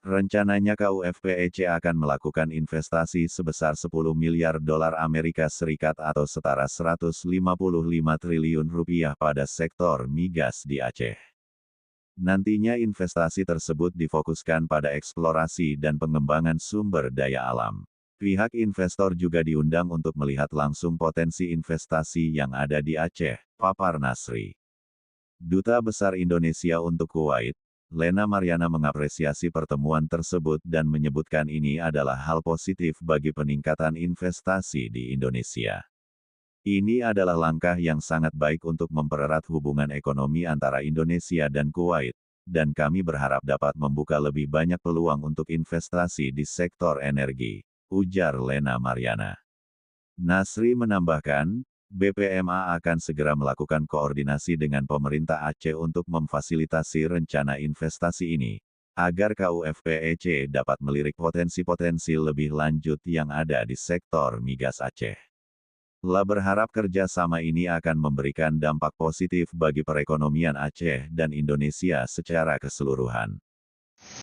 Rencananya KUFPEC akan melakukan investasi sebesar 10 miliar dolar Amerika Serikat atau setara 155 triliun rupiah pada sektor migas di Aceh. Nantinya investasi tersebut difokuskan pada eksplorasi dan pengembangan sumber daya alam. Pihak investor juga diundang untuk melihat langsung potensi investasi yang ada di Aceh, papar Nasri. Duta Besar Indonesia untuk Kuwait, Lena Mariana mengapresiasi pertemuan tersebut dan menyebutkan ini adalah hal positif bagi peningkatan investasi di Indonesia. Ini adalah langkah yang sangat baik untuk mempererat hubungan ekonomi antara Indonesia dan Kuwait, dan kami berharap dapat membuka lebih banyak peluang untuk investasi di sektor energi, ujar Lena Mariana. Nasri menambahkan, BPMA akan segera melakukan koordinasi dengan pemerintah Aceh untuk memfasilitasi rencana investasi ini, agar KUFPEC dapat melirik potensi-potensi lebih lanjut yang ada di sektor migas Aceh. La berharap kerjasama ini akan memberikan dampak positif bagi perekonomian Aceh dan Indonesia secara keseluruhan.